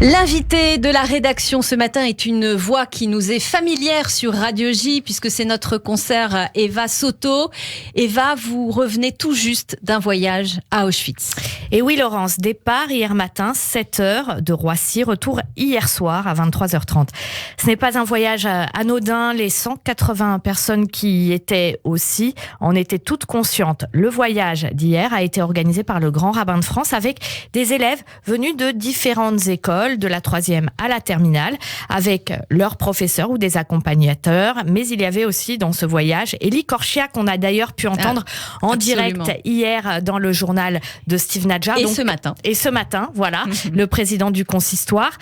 L'invité de la rédaction ce matin est une voix qui nous est familière sur Radio J puisque c'est notre consoeur Eva Soto. Eva, vous revenez tout juste d'un voyage à Auschwitz. Et oui Laurence, départ hier matin, 7h de Roissy, retour hier soir à 23h30. Ce n'est pas un voyage anodin, les 180 personnes qui y étaient aussi en étaient toutes conscientes. Le voyage d'hier a été organisé par le Grand Rabbin de France avec des élèves venus de différentes écoles, de la 3e à la terminale, avec leurs professeurs ou des accompagnateurs. Mais il y avait aussi dans ce voyage Elie Korchia, qu'on a d'ailleurs pu entendre en direct hier dans le journal de Steve Nadjar. Et ce matin, voilà, le président du consistoire.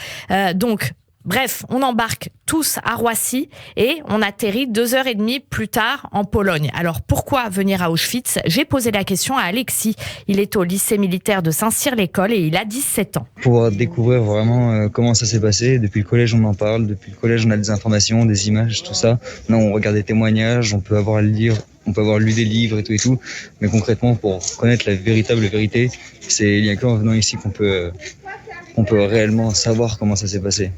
Bref, on embarque tous à Roissy et on atterrit 2h30 plus tard en Pologne. Alors pourquoi venir à Auschwitz ? J'ai posé la question à Alexis. Il est au lycée militaire de Saint-Cyr-l'École et il a 17 ans. Pour découvrir vraiment comment ça s'est passé. Depuis le collège, on en parle. Depuis le collège, on a des informations, des images, tout ça. Maintenant, on regarde des témoignages, on peut avoir lu des livres et tout. Mais concrètement, pour connaître la véritable vérité, il n'y a qu'en venant ici qu'on peut réellement savoir comment ça s'est passé.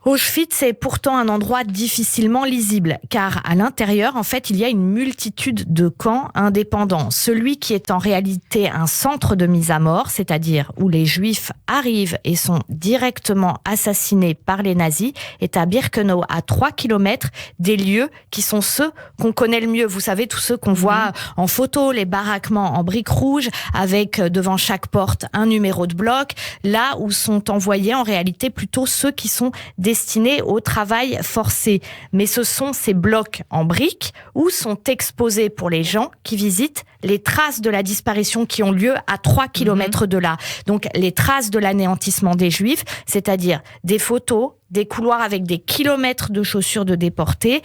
Auschwitz est pourtant un endroit difficilement lisible, car à l'intérieur, en fait, il y a une multitude de camps indépendants. Celui qui est en réalité un centre de mise à mort, c'est-à-dire où les Juifs arrivent et sont directement assassinés par les nazis, est à Birkenau, à 3 km des lieux qui sont ceux qu'on connaît le mieux. Vous savez, tous ceux qu'on voit en photo, les baraquements en briques rouges, avec devant chaque porte un numéro de bloc, là où sont envoyés en réalité plutôt ceux qui sont destinés au travail forcé. Mais ce sont ces blocs en briques où sont exposés pour les gens qui visitent les traces de la disparition qui ont lieu à 3 km de là. Donc les traces de l'anéantissement des Juifs, c'est-à-dire des photos, des couloirs avec des kilomètres de chaussures de déportés,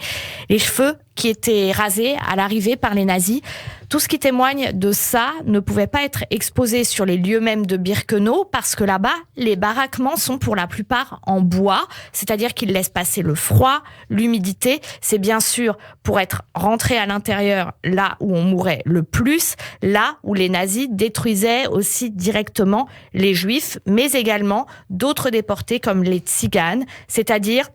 les cheveux qui étaient rasés à l'arrivée par les nazis. Tout ce qui témoigne de ça ne pouvait pas être exposé sur les lieux mêmes de Birkenau parce que là-bas, les baraquements sont pour la plupart en bois, c'est-à-dire qu'ils laissent passer le froid, l'humidité. C'est bien sûr pour être rentré à l'intérieur là où on mourait le plus, là où les nazis détruisaient aussi directement les Juifs, mais également d'autres déportés comme les Tziganes, c'est-à-dire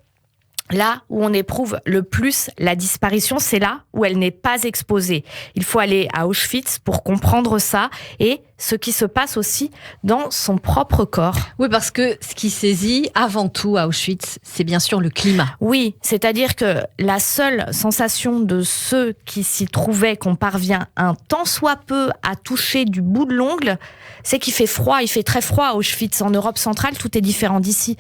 là où on éprouve le plus la disparition, c'est là où elle n'est pas exposée. Il faut aller à Auschwitz pour comprendre ça et ce qui se passe aussi dans son propre corps. Oui, parce que ce qui saisit avant tout à Auschwitz, c'est bien sûr le climat. Oui, c'est-à-dire que la seule sensation de ceux qui s'y trouvaient, qu'on parvient un tant soit peu à toucher du bout de l'ongle, c'est qu'il fait froid, il fait très froid à Auschwitz. En Europe centrale, tout est différent d'ici.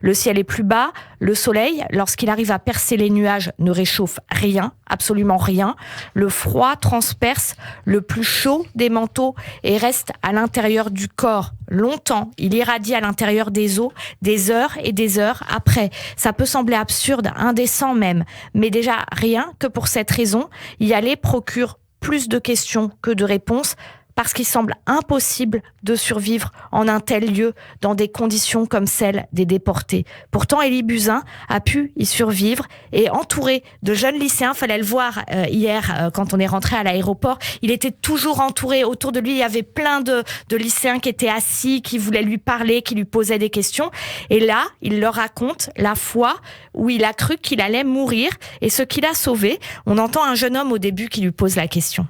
Le ciel est plus bas, le soleil, lorsqu'il arrive à percer les nuages, ne réchauffe rien, absolument rien. Le froid transperce le plus chaud des manteaux et reste à l'intérieur du corps longtemps. Il irradie à l'intérieur des os des heures et des heures après. Ça peut sembler absurde, indécent même, mais déjà rien que pour cette raison, y aller procure plus de questions que de réponses, parce qu'il semble impossible de survivre en un tel lieu dans des conditions comme celles des déportés. Pourtant, Élie Buzyn a pu y survivre et entouré de jeunes lycéens, fallait le voir hier quand on est rentré à l'aéroport, il était toujours entouré. Autour de lui, il y avait plein de lycéens qui étaient assis, qui voulaient lui parler, qui lui posaient des questions. Et là, il leur raconte la fois où il a cru qu'il allait mourir et ce qu'il a sauvé. On entend un jeune homme au début qui lui pose la question.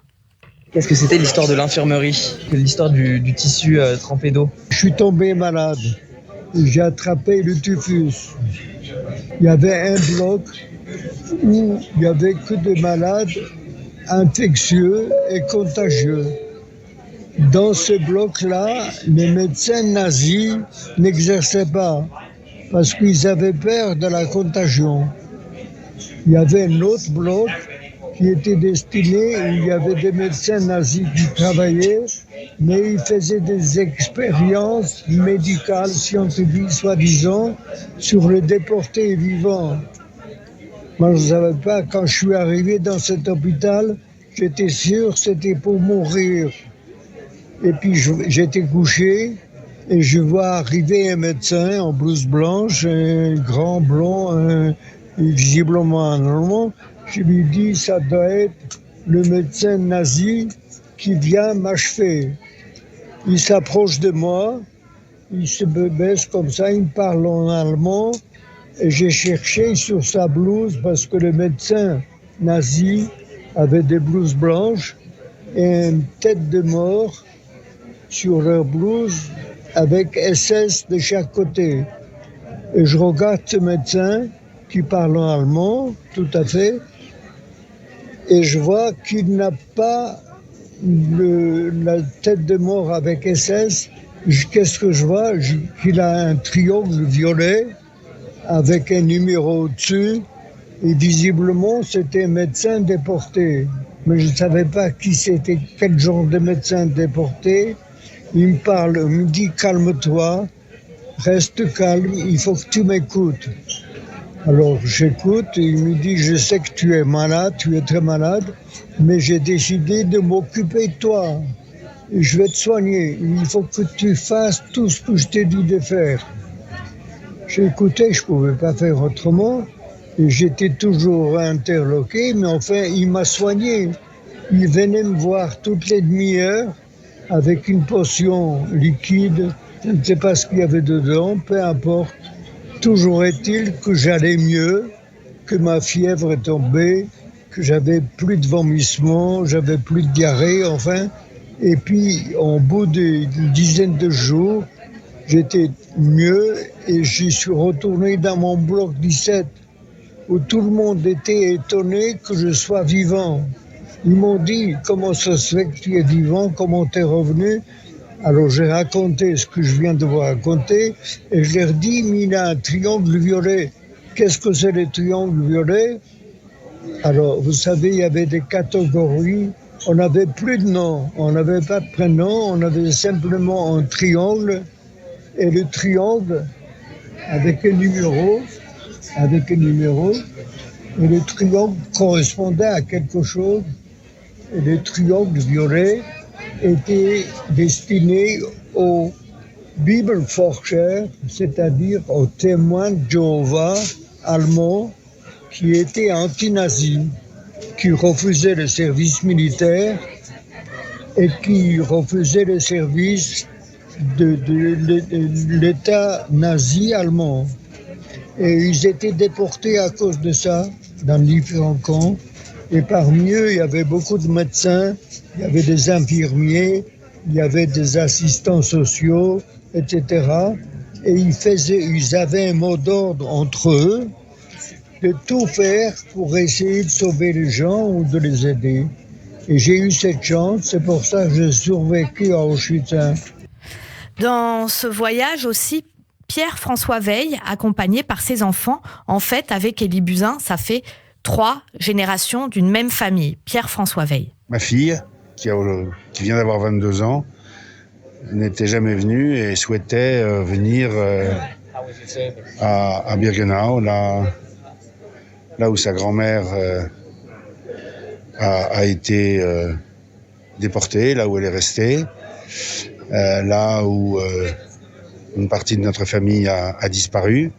Qu'est-ce que c'était l'histoire de l'infirmerie, l'histoire du tissu trempé d'eau? Je suis tombé malade. J'ai attrapé le typhus. Il y avait un bloc où il n'y avait que des malades infectieux et contagieux. Dans ce bloc-là, les médecins nazis n'exerçaient pas parce qu'ils avaient peur de la contagion. Il y avait un autre bloc qui était destiné où il y avait des médecins nazis qui travaillaient, mais ils faisaient des expériences médicales, scientifiques, soi-disant, sur les déportés vivants. Moi, je ne savais pas, quand je suis arrivé dans cet hôpital, j'étais sûr que c'était pour mourir. Et puis, j'étais couché et je vois arriver un médecin en blouse blanche, un grand blond, visiblement un Allemand. Je lui dis, ça doit être le médecin nazi qui vient m'achever. Il s'approche de moi il se baisse comme ça, il me parle en allemand. Et j'ai cherché sur sa blouse parce que les médecins nazis avaient des blouses blanches et une tête de mort sur leur blouse avec SS de chaque côté. Et je regarde ce médecin qui parle en allemand, tout à fait, et je vois qu'il n'a pas la tête de mort avec SS. Qu'est-ce que je vois? Qu'il a un triangle violet avec un numéro au-dessus, et visiblement c'était un médecin déporté. Mais je ne savais pas qui c'était, quel genre de médecin déporté. Il me dit calme-toi, reste calme, il faut que tu m'écoutes. Alors j'écoute, et il me dit je sais que tu es malade, tu es très malade, mais j'ai décidé de m'occuper de toi. Et je vais te soigner, il faut que tu fasses tout ce que je t'ai dit de faire. J'ai écouté, je ne pouvais pas faire autrement, et j'étais toujours interloqué, mais enfin il m'a soigné. Il venait me voir toutes les demi-heures avec une potion liquide, je ne sais pas ce qu'il y avait dedans, peu importe. Toujours est-il que j'allais mieux, que ma fièvre est tombée, que j'avais plus de vomissements, j'avais plus de diarrhée, enfin. Et puis, au bout d'une dizaine de jours, j'étais mieux et j'y suis retourné dans mon bloc 17, où tout le monde était étonné que je sois vivant. Ils m'ont dit, comment ça se fait que tu es vivant, comment tu es revenu? Alors j'ai raconté ce que je viens de vous raconter et je leur dis, mais il a un triangle violet. Qu'est-ce que c'est le triangle violet? Alors vous savez, il y avait des catégories, on n'avait plus de nom, on n'avait pas de prénom, on avait simplement un triangle et le triangle avec un numéro, et le triangle correspondait à quelque chose et le triangle violet était destiné aux Bibelforscher, c'est-à-dire aux témoins de Jéhovah allemands qui étaient anti-nazis, qui refusaient le service militaire et qui refusaient le service de l'État nazi allemand. Et ils étaient déportés à cause de ça, dans différents camps. Et parmi eux, il y avait beaucoup de médecins, il y avait des infirmiers, il y avait des assistants sociaux, etc. Et ils avaient un mot d'ordre entre eux de tout faire pour essayer de sauver les gens ou de les aider. Et j'ai eu cette chance, c'est pour ça que j'ai survécu à Auschwitz. Dans ce voyage aussi, Pierre-François Veil, accompagné par ses enfants, en fait, avec Élie Buzyn, ça fait 3 générations d'une même famille. Pierre-François Veil. Ma fille, qui vient d'avoir 22 ans, n'était jamais venue et souhaitait venir à Birkenau, là où sa grand-mère a été déportée, là où elle est restée, là où une partie de notre famille a disparu.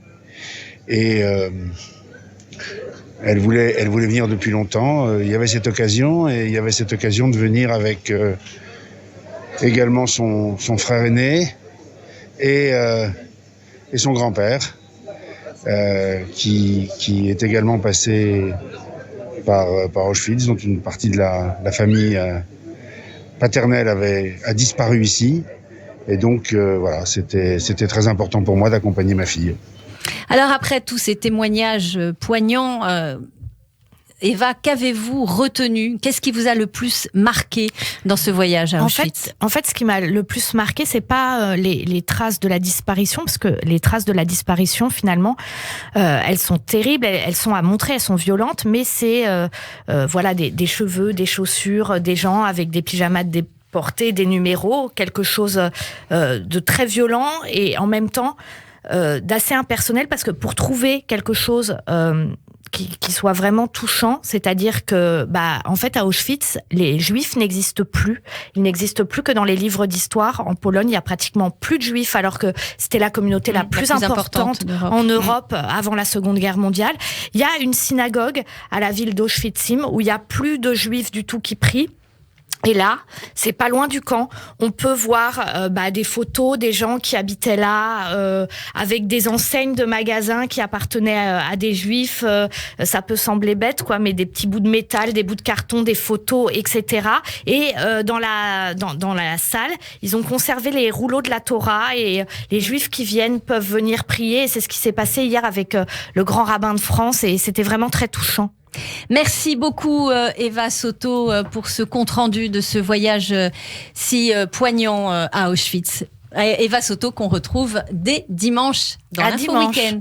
Et elle voulait venir depuis longtemps. Il y avait cette occasion de venir avec également son frère aîné et son grand-père qui est également passé par Auschwitz, dont une partie de la famille paternelle a disparu ici. Et donc voilà, c'était très important pour moi d'accompagner ma fille. Alors après tous ces témoignages poignants, Eva, qu'avez-vous retenu? Qu'est-ce qui vous a le plus marqué dans ce voyage à Auschwitz? En fait, ce qui m'a le plus marqué, c'est pas les traces de la disparition, parce que les traces de la disparition, finalement, elles sont terribles, elles sont à montrer, elles sont violentes, mais c'est voilà des cheveux, des chaussures, des gens avec des pyjamas déportés, des numéros, quelque chose de très violent et en même temps d'assez impersonnel, parce que pour trouver quelque chose qui soit vraiment touchant, c'est-à-dire que, en fait, à Auschwitz, les Juifs n'existent plus. Ils n'existent plus que dans les livres d'histoire. En Pologne, il y a pratiquement plus de Juifs, alors que c'était la communauté la plus importante en Europe avant la Seconde Guerre mondiale. Il y a une synagogue à la ville d'Auschwitz où il y a plus de Juifs du tout qui prient. Et là, c'est pas loin du camp. On peut voir des photos des gens qui habitaient là, avec des enseignes de magasins qui appartenaient à des juifs. Ça peut sembler bête, quoi, mais des petits bouts de métal, des bouts de carton, des photos, etc. Et dans la salle, ils ont conservé les rouleaux de la Torah et les juifs qui viennent peuvent venir prier. Et c'est ce qui s'est passé hier avec le grand rabbin de France et c'était vraiment très touchant. Merci beaucoup Eva Soto pour ce compte-rendu de ce voyage si poignant à Auschwitz. Eva Soto qu'on retrouve dès dimanche dans l'Info Week-end.